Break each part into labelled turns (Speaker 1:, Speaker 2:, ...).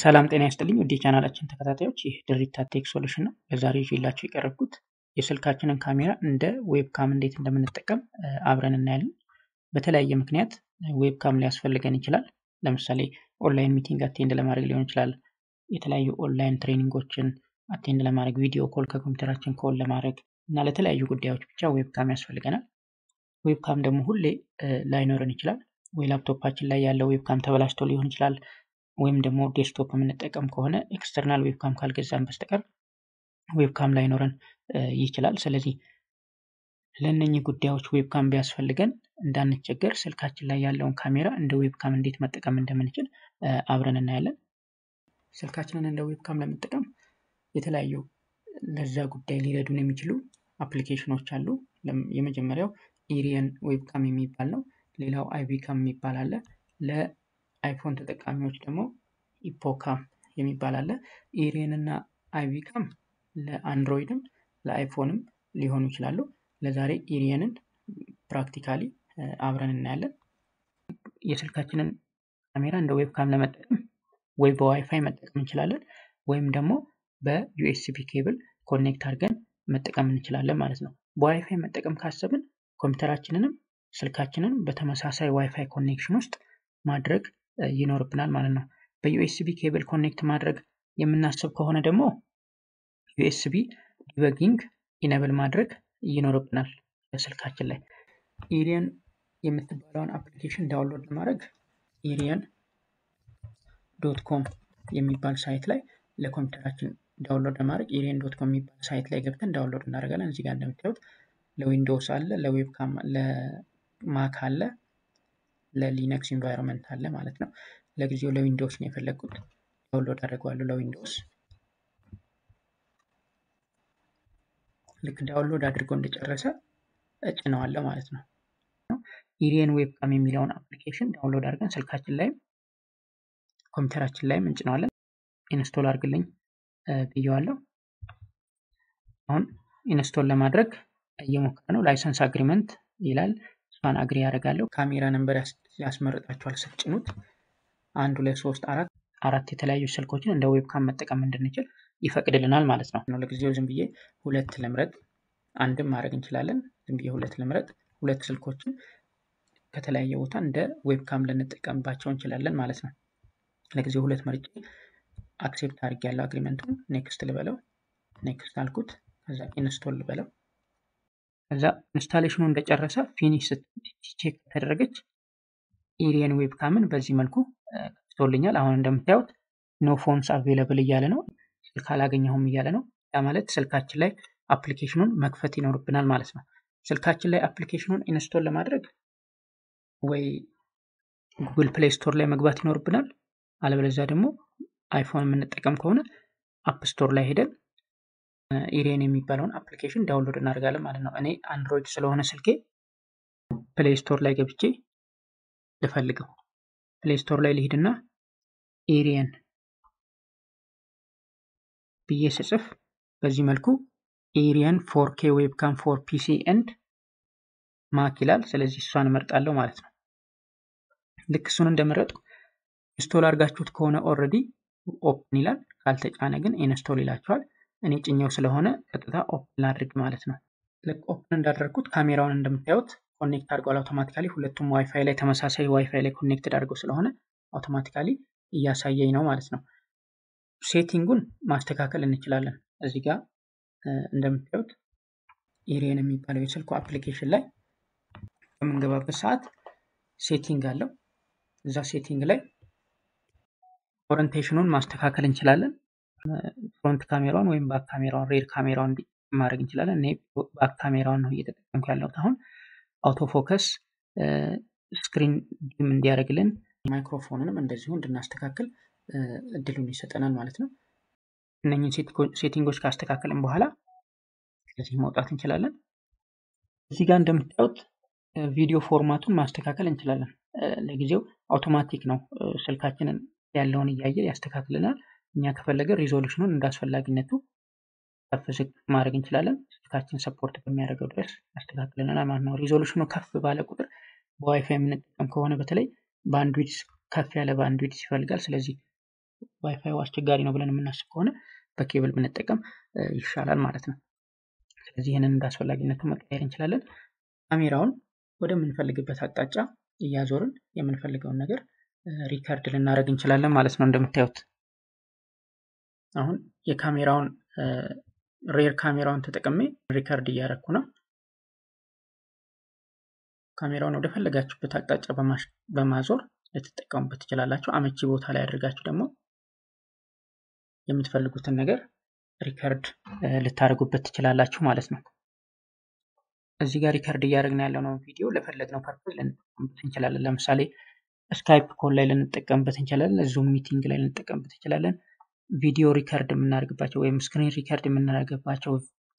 Speaker 1: ሰላም ጤና ይስጥልኝ ውድ ቻናላችን ተከታታዮች ይህ DeritaTech ሶሉሽን ነው። ለዛሬ ይዤላችሁ የቀረብኩት የስልካችንን ካሜራ እንደ ዌብካም እንዴት እንደምንጠቀም አብረን እናያለን። በተለያየ ምክንያት ዌብካም ሊያስፈልገን ይችላል። ለምሳሌ ኦንላይን ሚቲንግ አቴንድ ለማድረግ ሊሆን ይችላል። የተለያዩ ኦንላይን ትሬኒንጎችን አቴንድ ለማድረግ ቪዲዮ ኮል ከኮምፒውተራችን ኮል ለማድረግ እና ለተለያዩ ጉዳዮች ብቻ ዌብካም ያስፈልገናል። ዌብካም ደግሞ ሁሌ ላይኖረን ይችላል። ወይ ላፕቶፓችን ላይ ያለው ዌብካም ተበላሽቶ ሊሆን ይችላል ወይም ደግሞ ዴስክቶፕ የምንጠቀም ከሆነ ኤክስተርናል ዌብካም ካልገዛን በስተቀር ዌብካም ላይኖረን ይችላል። ስለዚህ ለእነኚህ ጉዳዮች ዌብካም ቢያስፈልገን እንዳንቸገር ስልካችን ላይ ያለውን ካሜራ እንደ ዌብካም እንዴት መጠቀም እንደምንችል አብረን እናያለን። ስልካችንን እንደ ዌብካም ለመጠቀም የተለያዩ ለዛ ጉዳይ ሊረዱን የሚችሉ አፕሊኬሽኖች አሉ። የመጀመሪያው ኢሪየን ዌብካም የሚባል ነው። ሌላው አይቪካም የሚባል አለ። ለአይፎን ተጠቃሚዎች ደግሞ ኢፖካም የሚባል አለ። ኢሪየን እና አይቪካም ለአንድሮይድም ለአይፎንም ሊሆኑ ይችላሉ። ለዛሬ ኢሪየንን ፕራክቲካሊ አብረን እናያለን። የስልካችንን ካሜራ እንደ ዌብካም ለመጠቀም ወይ በዋይፋይ መጠቀም እንችላለን ወይም ደግሞ በዩኤስቢ ኬብል ኮኔክት አድርገን መጠቀም እንችላለን ማለት ነው። በዋይፋይ መጠቀም ካሰብን ኮምፒውተራችንንም ስልካችንን በተመሳሳይ ዋይፋይ ኮኔክሽን ውስጥ ማድረግ ይኖርብናል ማለት ነው። በዩኤስቢ ኬብል ኮኔክት ማድረግ የምናስብ ከሆነ ደግሞ ዩኤስቢ ዲበጊንግ ኢኔብል ማድረግ ይኖርብናል በስልካችን ላይ። ኢሪየን የምትባለውን አፕሊኬሽን ዳውንሎድ ለማድረግ ኢሪየን.com የሚባል ሳይት ላይ ለኮምፒውተራችን ዳውንሎድ ለማድረግ ኢሪየን.com የሚባል ሳይት ላይ ገብተን ዳውንሎድ እናደርጋለን። እዚህ ጋር እንደምታዩት ለዊንዶውስ አለ፣ ለዌብካም ለማክ አለ፣ ለሊነክስ ኢንቫይሮንመንት አለ ማለት ነው። ለጊዜው ለዊንዶውስ ነው የፈለኩት። ዳውንሎድ አድርገዋለሁ ለዊንዶውስ። ልክ ዳውንሎድ አድርጎ እንደጨረሰ እጭነዋለሁ ማለት ነው። ኢሪየን ዌብካም የሚለውን አፕሊኬሽን ዳውንሎድ አድርገን ስልካችን ላይም ኮምፒውተራችን ላይም እንጭነዋለን። ኢንስቶል አድርግልኝ ብየዋለሁ። አሁን ኢንስቶል ለማድረግ እየሞከረ ነው። ላይሰንስ አግሪመንት ይላል። እሷን አግሪ ያደርጋለሁ። ካሜራ ነምበር ያስመርጣችኋል ስትጭኑት 1 2 3 4 የተለያዩ ስልኮችን እንደ ዌብካም መጠቀም እንድንችል ይፈቅድልናል ማለት ነው። ለጊዜው ዝም ብዬ 2 ልምረጥ። አንድም ማድረግ እንችላለን። ዝም ብዬ 2 ልምረጥ። 2 ስልኮችን ከተለያየ ቦታ እንደ ዌብካም ልንጠቀምባቸው እንችላለን ማለት ነው። ለጊዜው 2 መርጬ አክሴፕት አድርጌያለሁ አግሪመንቱን። ኔክስት ልበለው። ኔክስት አልኩት። ከዛ ኢንስቶል ልበለው። ከዛ ኢንስታሌሽኑ እንደጨረሰ ፊኒሽ ቼክ ተደረገች ኢሪየን ዌብካምን በዚህ መልኩ ከፍቶልኛል። አሁን እንደምታዩት ኖ ፎንስ አቬለብል እያለ ነው። ስልክ አላገኘሁም እያለ ነው። ያ ማለት ስልካችን ላይ አፕሊኬሽኑን መክፈት ይኖርብናል ማለት ነው። ስልካችን ላይ አፕሊኬሽኑን ኢንስቶል ለማድረግ ወይ ጉግል ፕሌይ ስቶር ላይ መግባት ይኖርብናል። አለበለዚያ ደግሞ አይፎን የምንጠቀም ከሆነ አፕ ስቶር ላይ ሄደን ኢሪየን የሚባለውን አፕሊኬሽን ዳውንሎድ እናደርጋለን ማለት ነው። እኔ አንድሮይድ ስለሆነ ስልኬ ፕሌይ ስቶር ላይ ገብቼ ልፈልገው። ፕሌይ ስቶር ላይ ልሂድና ኢሪየን ብዬ ስጽፍ በዚህ መልኩ ኢሪየን 4K ዌብካም ፎር ፒሲ ኤንድ ማክ ይላል። ስለዚህ እሷን እመርጣለሁ ማለት ነው። ልክ እሱን እንደመረጥኩ ኢንስቶል አድርጋችሁት ከሆነ ኦልሬዲ ኦፕን ይላል። ካልተጫነ ግን ኢንስቶል ይላችኋል። እኔ ጭኛው ስለሆነ ቀጥታ ኦፕን ላድርግ ማለት ነው። ልክ ኦፕን እንዳደረግኩት ካሜራውን እንደምታዩት ኮኔክት አድርጓል አውቶማቲካሊ። ሁለቱም ዋይፋይ ላይ ተመሳሳይ ዋይፋይ ላይ ኮኔክትድ አድርገው ስለሆነ አውቶማቲካሊ እያሳየኝ ነው ማለት ነው። ሴቲንጉን ማስተካከል እንችላለን። እዚህ ጋር እንደምታዩት ኢሪየን የሚባለው የስልኩ አፕሊኬሽን ላይ በምንገባበት ሰዓት ሴቲንግ አለው። እዛ ሴቲንግ ላይ ኦሪንቴሽኑን ማስተካከል እንችላለን። ፍሮንት ካሜራውን ወይም ባክ ካሜራውን ሬር ካሜራውን ማድረግ እንችላለን። እኔ ባክ ካሜራውን ነው እየተጠቀምኩ ያለሁት አሁን። አውቶ ፎከስ ስክሪን ዲም እንዲያደርግልን ማይክሮፎንንም እንደዚሁ እንድናስተካክል እድሉን ይሰጠናል ማለት ነው። እነኚህን ሴቲንጎች ካስተካከልን በኋላ ከዚህ መውጣት እንችላለን። እዚህ ጋር እንደምታዩት ቪዲዮ ፎርማቱን ማስተካከል እንችላለን። ለጊዜው አውቶማቲክ ነው። ስልካችንን ያለውን እያየ ያስተካክልናል። እኛ ከፈለገ ሪዞሉሽኑን እንዳስፈላጊነቱ ከፍ ዝቅ ማድረግ እንችላለን። ስልካችን ሰፖርት በሚያደርገው ድረስ ያስተካክልናል ማለት ነው። ሪዞሉሽኑ ከፍ ባለ ቁጥር በዋይፋይ የምንጠቀም ከሆነ በተለይ ባንድዊድዝ ከፍ ያለ ባንድዊድዝ ይፈልጋል። ስለዚህ ዋይፋይ አስቸጋሪ ነው ብለን የምናስብ ከሆነ በኬብል ብንጠቀም ይሻላል ማለት ነው። ስለዚህ ይሄንን እንዳስፈላጊነቱ መቀየር እንችላለን። ካሜራውን ወደምንፈልግበት አቅጣጫ እያዞርን የምንፈልገውን ነገር ሪከርድ ልናደርግ እንችላለን ማለት ነው። እንደምታዩት አሁን የካሜራውን ሬር ካሜራውን ተጠቅሜ ሪከርድ እያደረኩ ነው። ካሜራውን ወደ ፈለጋችሁበት አቅጣጫ በማዞር ልትጠቀሙበት ትችላላችሁ። አመቺ ቦታ ላይ አድርጋችሁ ደግሞ የምትፈልጉትን ነገር ሪከርድ ልታደርጉበት ትችላላችሁ ማለት ነው። እዚህ ጋር ሪከርድ እያደረግን ያለነው ቪዲዮ ለፈለግነው ፐርፐዝ ልንጠቀምበት እንችላለን። ለምሳሌ ስካይፕ ኮል ላይ ልንጠቀምበት እንችላለን። ዙም ሚቲንግ ላይ ልንጠቀምበት እንችላለን። ቪዲዮ ሪከርድ የምናደርግባቸው ወይም ስክሪን ሪከርድ የምናደርግባቸው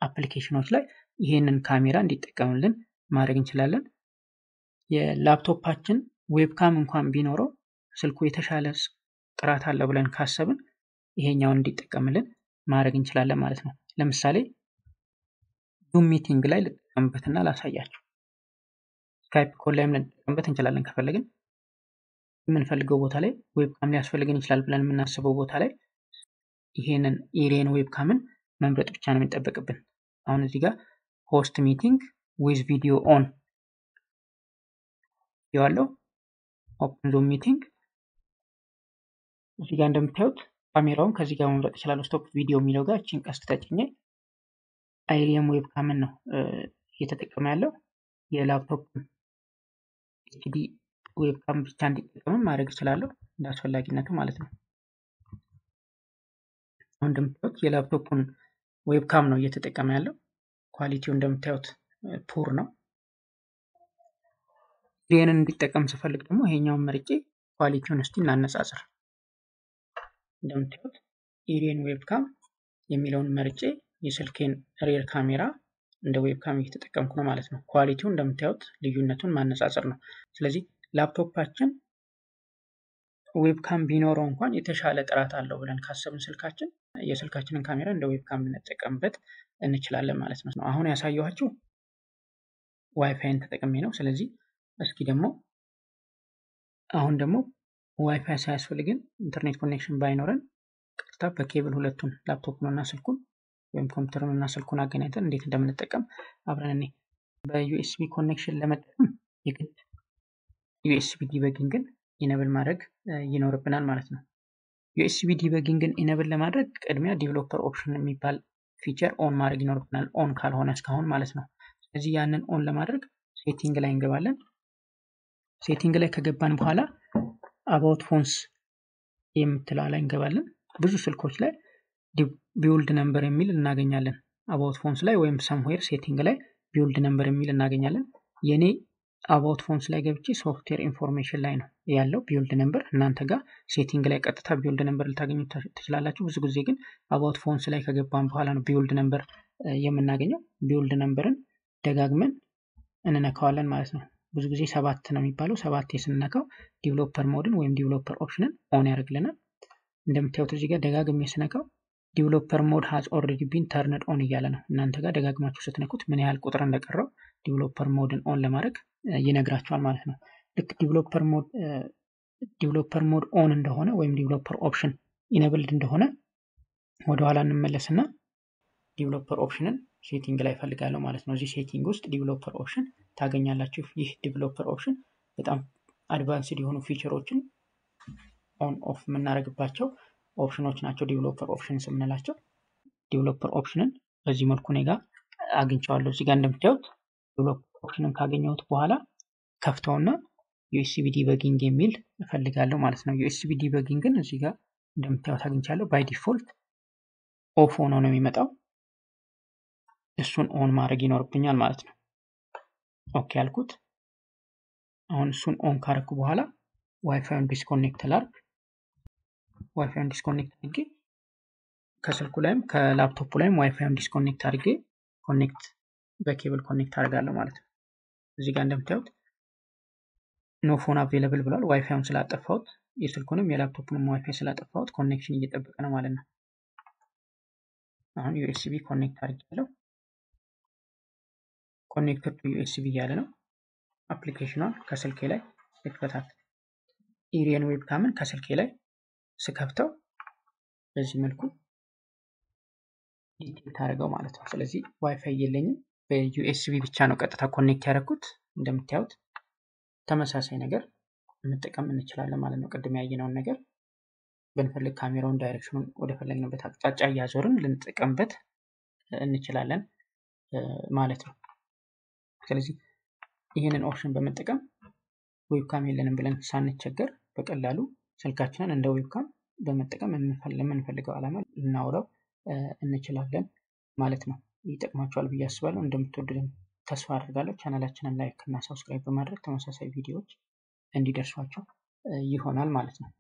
Speaker 1: አፕሊኬሽኖች ላይ ይሄንን ካሜራ እንዲጠቀምልን ማድረግ እንችላለን። የላፕቶፓችን ዌብካም እንኳን ቢኖረው ስልኩ የተሻለ ጥራት አለው ብለን ካሰብን ይሄኛውን እንዲጠቀምልን ማድረግ እንችላለን ማለት ነው። ለምሳሌ ዙም ሚቲንግ ላይ ልጠቀምበትና ላሳያችሁ። ስካይፕ ኮል ላይም ልንጠቀምበት እንችላለን ከፈለግን። የምንፈልገው ቦታ ላይ ዌብካም ሊያስፈልገን ይችላል ብለን የምናስበው ቦታ ላይ ይሄንን ኢሬን ዌብካምን መምረጥ ብቻ ነው የሚጠበቅብን። አሁን እዚህ ጋር ሆስት ሚቲንግ ዊዝ ቪዲዮ ኦን ያለው ኦፕን ዙም ሚቲንግ እዚህ ጋር እንደምታዩት ካሜራውን ከዚህ ጋር መምረጥ ይችላል። ስቶፕ ቪዲዮ የሚለው ጋር እቺን ቀስት ተጭኜ አይሪየም ዌብካምን ነው እየተጠቀመ ያለው። የላፕቶፕ ኤችዲ ዌብካም ብቻ እንዲጠቀም ማድረግ ይችላል እንዳስፈላጊነቱ ማለት ነው። አሁን እንደምታዩት የላፕቶፑን ዌብካም ነው እየተጠቀመ ያለው። ኳሊቲው እንደምታዩት ፑር ነው። ይሄንን እንዲጠቀም ስፈልግ ደግሞ ይሄኛውን መርጬ ኳሊቲውን እስቲ እናነጻጽር። እንደምታዩት ኢሬን ዌብካም የሚለውን መርጬ የስልኬን ሬር ካሜራ እንደ ዌብካም እየተጠቀምኩ ነው ማለት ነው። ኳሊቲው እንደምታዩት ልዩነቱን ማነጻጸር ነው። ስለዚህ ላፕቶፓችን ዌብካም ቢኖረው እንኳን የተሻለ ጥራት አለው ብለን ካሰብን ስልካችን የስልካችንን ካሜራ እንደ ዌብካም ልንጠቀምበት እንችላለን ማለት ነው። አሁን ያሳየኋችሁ ዋይፋይን ተጠቅሜ ነው። ስለዚህ እስኪ ደግሞ አሁን ደግሞ ዋይፋይ ሳያስፈልግን ኢንተርኔት ኮኔክሽን ባይኖረን ቀጥታ በኬብል ሁለቱን ላፕቶፕንና ስልኩን ወይም ኮምፒውተሩንና ስልኩን አገናኝተን እንዴት እንደምንጠቀም አብረን እንይ። በዩኤስቢ ኮኔክሽን ለመጠቀም የግድ ዩኤስቢ ዲበጊንግን ኢኔብል ማድረግ ይኖርብናል ማለት ነው። ዩኤስቢ ዲበጊንግን ኢኔብል ለማድረግ ቅድሚያ ዲቨሎፐር ኦፕሽን የሚባል ፊቸር ኦን ማድረግ ይኖርብናል፣ ኦን ካልሆነ እስካሁን ማለት ነው። ስለዚህ ያንን ኦን ለማድረግ ሴቲንግ ላይ እንገባለን። ሴቲንግ ላይ ከገባን በኋላ አባውት ፎንስ የምትለው ላይ እንገባለን። ብዙ ስልኮች ላይ ቢውልድ ነምበር የሚል እናገኛለን። አባውት ፎንስ ላይ ወይም ሰምዌር ሴቲንግ ላይ ቢውልድ ነምበር የሚል እናገኛለን። የኔ አባውት ፎንስ ላይ ገብቼ ሶፍትዌር ኢንፎርሜሽን ላይ ነው ያለው ቢውልድ ነምበር። እናንተ ጋር ሴቲንግ ላይ ቀጥታ ቢውልድ ነምበር ልታገኙ ትችላላችሁ። ብዙ ጊዜ ግን አባውት ፎንስ ላይ ከገባን በኋላ ነው ቢውልድ ነምበር የምናገኘው። ቢውልድ ነምበርን ደጋግመን እንነካዋለን ማለት ነው። ብዙ ጊዜ 7 ነው የሚባለው። 7 ስንነካው ዲቨሎፐር ሞድን ወይም ዲቨሎፐር ኦፕሽንን ኦን ያደርግልናል። እንደምታዩት እዚህ ጋር ደጋግሜ ስነካው ዲቨሎፐር ሞድ ሃዝ ኦልሬዲ ቢን ተርንድ ኦን እያለ ነው። እናንተ ጋር ደጋግማችሁ ስትነኩት ምን ያህል ቁጥር እንደቀረው ዲቨሎፐር ሞድን ኦን ለማድረግ ይነግራችኋል ማለት ነው። ልክ ዲቨሎፐር ሞድ ኦን እንደሆነ ወይም ዲቨሎፐር ኦፕሽን ኢኔብልድ እንደሆነ ወደኋላ እንመለስና ዲቨሎፐር ኦፕሽንን ሴቲንግ ላይ ፈልጋለሁ ማለት ነው። እዚህ ሴቲንግ ውስጥ ዲቨሎፐር ኦፕሽን ታገኛላችሁ። ይህ ዲቨሎፐር ኦፕሽን በጣም አድቫንስድ የሆኑ ፊቸሮችን ኦን ኦፍ የምናደርግባቸው ኦፕሽኖች ናቸው። ዲቨሎፐር ኦፕሽንስ የምንላቸው ዲቨሎፐር ኦፕሽንን በዚህ መልኩ እኔ ጋር አግኝቼዋለሁ። እዚህ ጋር እንደምታዩት ዲቨሎፐር ኦፕሽንን ካገኘሁት በኋላ ከፍተውና ዩኤስቢ ዲበጊንግ የሚል እፈልጋለሁ ማለት ነው። ዩኤስቢ ዲበጊንግን እዚህ ጋር እንደምታዩት አግኝቻለሁ። ባይ ዲፎልት ኦፍ ሆኖ ነው የሚመጣው። እሱን ኦን ማድረግ ይኖርብኛል ማለት ነው። ኦኬ ያልኩት። አሁን እሱን ኦን ካረኩ በኋላ ዋይፋይን ዲስኮኔክት ላድርግ። ዋይፋይን ዲስኮኔክት አድርጌ ከስልኩ ላይም ከላፕቶፑ ላይም ዋይፋይን ዲስኮኔክት አድርጌ ኮኔክት በኬብል ኮኔክት አድርጋለሁ ማለት ነው። እዚህ ጋር እንደምታዩት ኖ ፎን አቬለብል ብሏል። ዋይፋይን ስላጠፋሁት የስልኩንም የላፕቶፑንም ዋይፋይ ስላጠፋሁት ኮኔክሽን እየጠበቀ ነው ማለት ነው። አሁን ዩኤስቢ ኮኔክት አድርጌያለሁ። ኮኔክትድ ቱ ዩኤስቢ እያለ ነው። አፕሊኬሽኗን ከስልኬ ላይ ልክፈታት። ኢሬን ዌብካምን ከስልኬ ላይ ስከፍተው በዚህ መልኩ ዲቴክት አደረገው ማለት ነው። ስለዚህ ዋይፋይ የለኝም፣ በዩኤስቢ ብቻ ነው ቀጥታ ኮኔክት ያደረኩት። እንደምታዩት ተመሳሳይ ነገር መጠቀም እንችላለን ማለት ነው። ቅድም ያየነውን ነገር ብንፈልግ ካሜራውን ዳይሬክሽኑን ወደ ፈለግንበት አቅጣጫ እያዞርን ልንጠቀምበት እንችላለን ማለት ነው። ስለዚህ ይህንን ኦፕሽን በመጠቀም ዌብካም የለንም ብለን ሳንቸገር በቀላሉ ስልካችንን እንደ ዌብካም በመጠቀም ለምንፈልገው ዓላማ ልናውለው እንችላለን ማለት ነው። ይጠቅማችኋል ብዬ አስባለሁ። እንደምትወዱልን ተስፋ አድርጋለሁ። ቻናላችንን ላይክ እና ሰብስክራይብ በማድረግ ተመሳሳይ ቪዲዮዎች እንዲደርሷቸው ይሆናል ማለት ነው።